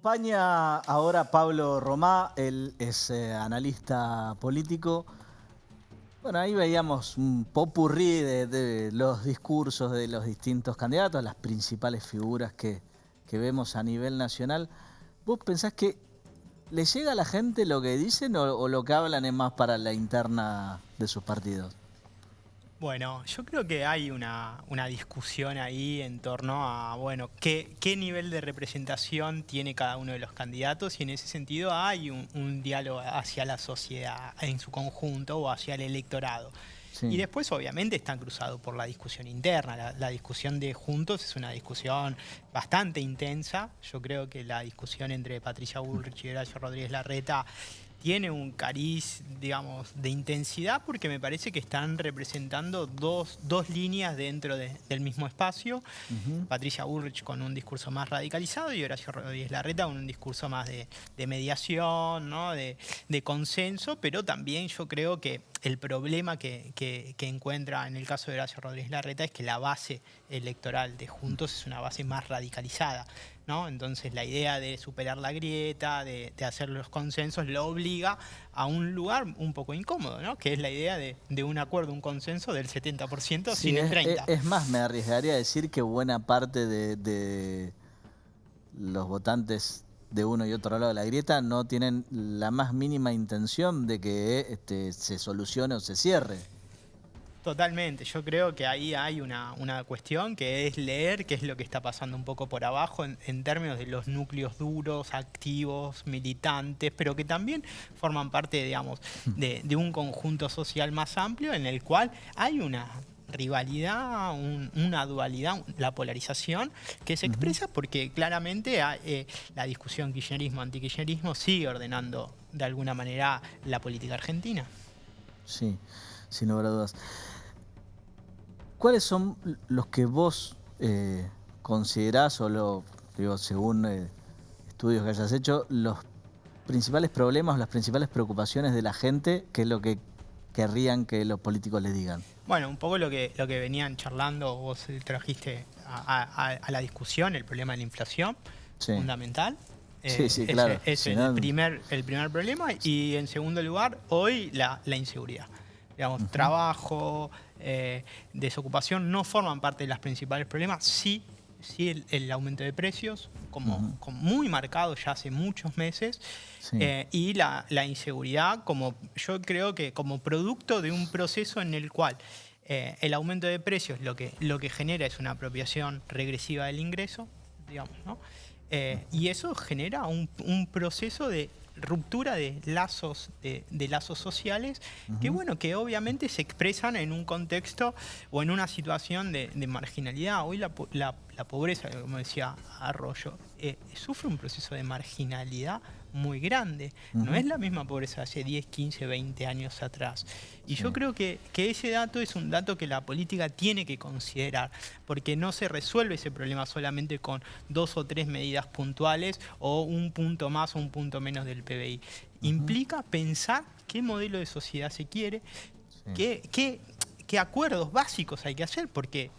Acompaña ahora Pablo Romá, él es analista político. Bueno, ahí veíamos un popurrí de los discursos de los distintos candidatos, las principales figuras que vemos a nivel nacional. ¿Vos pensás que le llega a la gente lo que dicen o lo que hablan es más para la interna de sus partidos? Bueno, yo creo que hay una discusión ahí en torno a, bueno, qué nivel de representación tiene cada uno de los candidatos y en ese sentido hay un diálogo hacia la sociedad en su conjunto o hacia el electorado. Y Sí. después obviamente están cruzados por la discusión interna. La discusión de Juntos es una discusión bastante intensa. Yo creo que la discusión entre Patricia Bullrich y Horacio Rodríguez Larreta tiene un cariz, digamos, de intensidad porque me parece que están representando dos líneas dentro del mismo espacio. Ujú. Patricia Bullrich con un discurso más radicalizado y Horacio Rodríguez Larreta con un discurso más de mediación, ¿no? de consenso, pero también yo creo que el problema que encuentra en el caso de Horacio Rodríguez Larreta es que la base electoral de Juntos es una base más radicalizada, ¿no? Entonces la idea de superar la grieta, de hacer los consensos, lo obliga a un lugar un poco incómodo, ¿no? Que es la idea de un acuerdo, un consenso del 70% Sí, sin el 30%. es más, me arriesgaría a decir que buena parte de los votantes de uno y otro lado de la grieta no tienen la más mínima intención de que se solucione o se cierre. Totalmente, yo creo que ahí hay una cuestión que es leer qué es lo que está pasando un poco por abajo en términos de los núcleos duros, activos, militantes, pero que también forman parte, digamos, de un conjunto social más amplio en el cual hay una rivalidad, una dualidad, la polarización que se Ujú. expresa porque claramente la discusión kirchnerismo-antikirchnerismo sigue ordenando de alguna manera la política argentina. Sí, sin lugar a dudas. ¿Cuáles son los que vos considerás digo, según estudios que hayas hecho, los principales problemas, las principales preocupaciones de la gente, qué es lo que querrían que los políticos les digan? Bueno, un poco lo que venían charlando, vos trajiste a la discusión, el problema de la inflación, Sí, fundamental. sí, sí, Ese claro. es Si no, el primer problema. Y en segundo lugar, hoy la inseguridad. Digamos, ujú, trabajo, desocupación no forman parte de los principales problemas. Sí el aumento de precios, ujú, como muy marcado ya hace muchos meses, sí, y la inseguridad, como yo creo que como producto de un proceso en el cual el aumento de precios lo que genera es una apropiación regresiva del ingreso, digamos, ¿no? Y eso genera un proceso de ruptura de lazos sociales que, ujú, bueno, que obviamente se expresan en un contexto o en una situación de marginalidad. Hoy la pobreza, como decía Arroyo, sufre un proceso de marginalidad muy grande. No ujú, es la misma pobreza de hace 10, 15, 20 años atrás. Y sí, yo creo que ese dato es un dato que la política tiene que considerar, porque no se resuelve ese problema solamente con 2 o 3 medidas puntuales o un punto más o un punto menos del PBI. ujú, Implica pensar qué modelo de sociedad se quiere, sí, qué acuerdos básicos hay que hacer, porque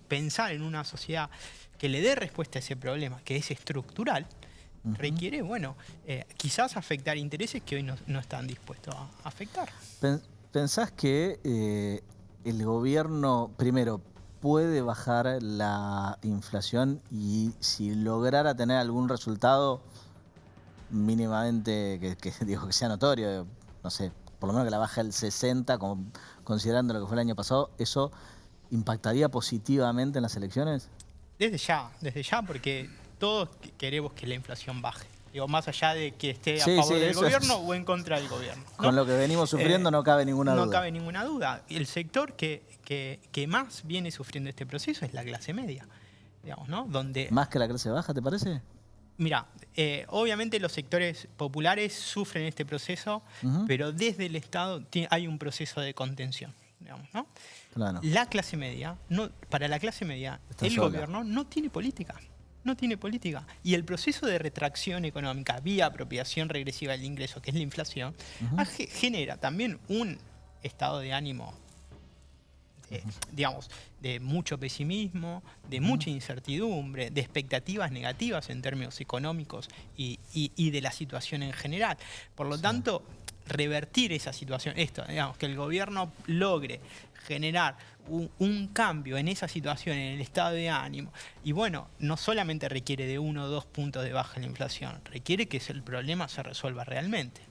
pensar en una sociedad que le dé respuesta a ese problema, que es estructural, ujú. requiere, bueno, quizás afectar intereses que hoy no están dispuestos a afectar. ¿Pensás que el gobierno, primero, puede bajar la inflación y si lograra tener algún resultado mínimamente digo, que sea notorio, no sé, por lo menos que la baje el 60, considerando lo que fue el año pasado, eso impactaría positivamente en las elecciones? Desde ya, porque todos queremos que la inflación baje. Digo, más allá de que esté a Sí, sí, favor del eso gobierno es. o en contra del gobierno, Con ¿no? lo que venimos sufriendo Eh, no cabe ninguna no duda. cabe ninguna duda. El sector que más viene sufriendo este proceso es la clase media, digamos, ¿no? Donde, ¿Más que la clase baja, te parece? mira, obviamente los sectores populares sufren este proceso, Ujú, pero desde el Estado hay un proceso de contención, digamos, ¿no? claro, La clase media, para la clase media, está el sola. gobierno no tiene política. No tiene política. Y el proceso de retracción económica vía apropiación regresiva del ingreso, que es la inflación, Ujú, genera también un estado de ánimo digamos, de mucho pesimismo, de mucha incertidumbre, de expectativas negativas en términos económicos y de la situación en general. Por lo tanto, revertir esa situación, digamos, que el gobierno logre generar un cambio en esa situación, en el estado de ánimo. Y bueno, no solamente requiere de 1 o 2 puntos de baja en la inflación, requiere que el problema se resuelva realmente.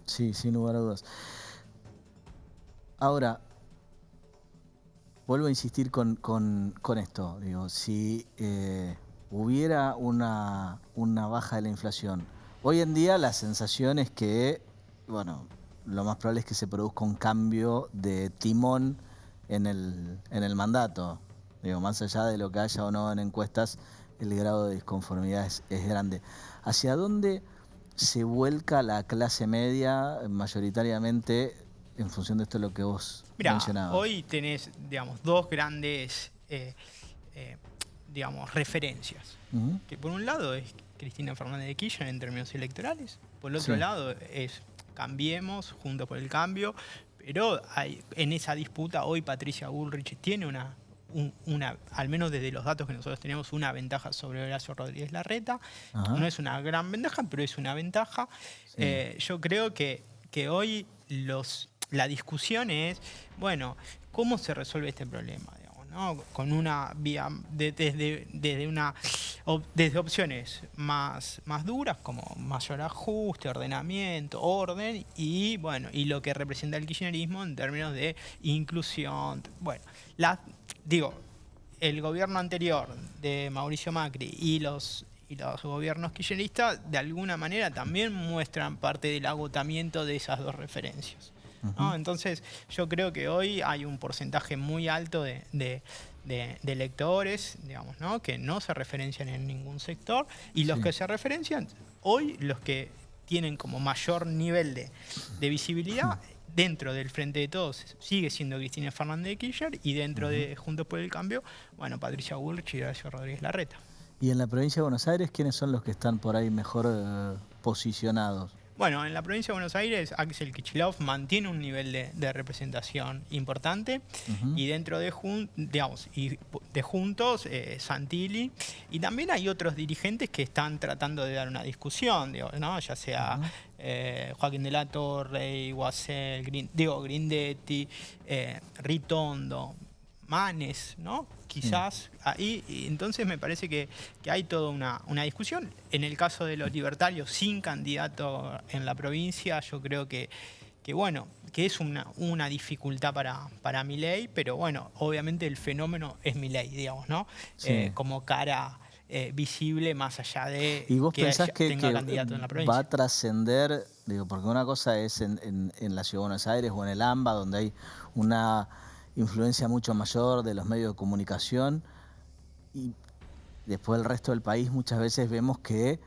Sí, sin lugar a dudas. Ahora, vuelvo a insistir con esto. Digo, si hubiera una baja de la inflación, hoy en día la sensación es que, bueno, lo más probable es que se produzca un cambio de timón en el mandato. Digo, más allá de lo que haya o no en encuestas, el grado de disconformidad es grande. ¿Hacia dónde se vuelca la clase media mayoritariamente en función de esto lo que vos mencionabas? Hoy tenés, digamos, 2 grandes digamos, referencias. Que por un lado es Cristina Fernández de Kirchner en términos electorales, por el otro lado es Cambiemos, Juntos por el Cambio, pero en esa disputa hoy Patricia Bullrich tiene al menos desde los datos que nosotros tenemos, una ventaja sobre Horacio Rodríguez Larreta. No es una gran ventaja, pero es una ventaja. Yo creo que hoy la discusión es, bueno, ¿cómo se resuelve este problema? ¿No? Con una vía desde opciones más duras como mayor ajuste, ordenamiento, orden y bueno, y lo que representa el kirchnerismo en términos de inclusión. Bueno, el gobierno anterior de Mauricio Macri y los gobiernos kirchneristas de alguna manera también muestran parte del agotamiento de esas 2 referencias, ¿no? Entonces yo creo que hoy hay un porcentaje muy alto de electores, digamos, ¿no? Que no se referencian en ningún sector y los que se referencian, hoy los que tienen como mayor nivel de visibilidad dentro del Frente de Todos sigue siendo Cristina Fernández de Kirchner y dentro de Juntos por el Cambio, bueno, Patricia Bullrich y Horacio Rodríguez Larreta. ¿Y en la provincia de Buenos Aires quiénes son los que están por ahí mejor posicionados? Bueno, en la provincia de Buenos Aires, Axel Kicillof mantiene un nivel de representación importante y dentro de Juntos, Santilli, y también hay otros dirigentes que están tratando de dar una discusión, ¿no? Ya sea Joaquín de la Torre, Iguacel, Grindetti, Ritondo, Manes, ¿no? Quizás ahí, entonces me parece que hay toda una discusión. En el caso de los libertarios sin candidato en la provincia, yo creo que es una dificultad para Milei, pero bueno, obviamente el fenómeno es Milei, digamos, ¿no? Como cara visible más allá de ¿Y vos pensás que tenga candidato en la provincia? Va a trascender, porque una cosa es en la Ciudad de Buenos Aires o en el AMBA, donde hay una influencia mucho mayor de los medios de comunicación, y después el resto del país muchas veces vemos que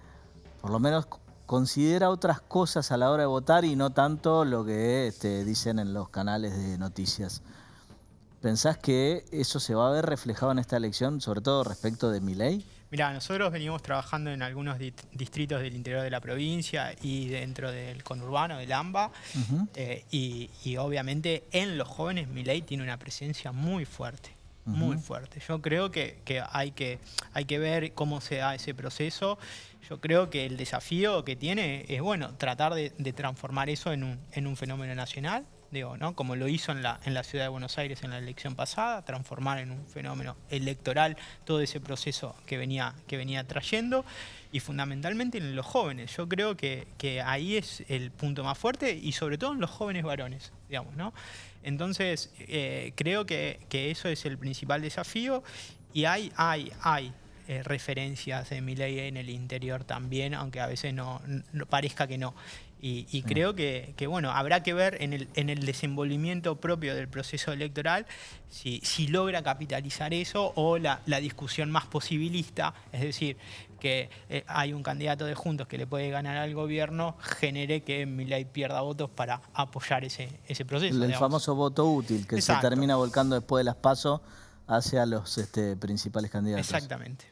por lo menos considera otras cosas a la hora de votar y no tanto lo que dicen en los canales de noticias. ¿Pensás que eso se va a ver reflejado en esta elección, sobre todo respecto de Milei? Mirá, nosotros venimos trabajando en algunos distritos del interior de la provincia y dentro del conurbano, del AMBA, y obviamente en los jóvenes Milei tiene una presencia muy fuerte, muy fuerte. Yo creo que hay que ver cómo se da ese proceso. Yo creo que el desafío que tiene es, bueno, tratar de transformar eso en un fenómeno nacional. ¿No? Como lo hizo en la ciudad de Buenos Aires en la elección pasada, transformar en un fenómeno electoral todo ese proceso que venía trayendo, y fundamentalmente en los jóvenes. Yo creo que ahí es el punto más fuerte, y sobre todo en los jóvenes varones, digamos, ¿no? Entonces, creo que eso es el principal desafío, y hay referencias de Milei en el interior también, aunque a veces no parezca que no. Y creo que bueno, habrá que ver en el desenvolvimiento propio del proceso electoral si logra capitalizar eso, o la discusión más posibilista, es decir, que hay un candidato de Juntos que le puede ganar al gobierno, genere que Milei pierda votos para apoyar ese proceso. El famoso voto útil que se termina volcando después de las PASO hacia los principales candidatos. Exactamente.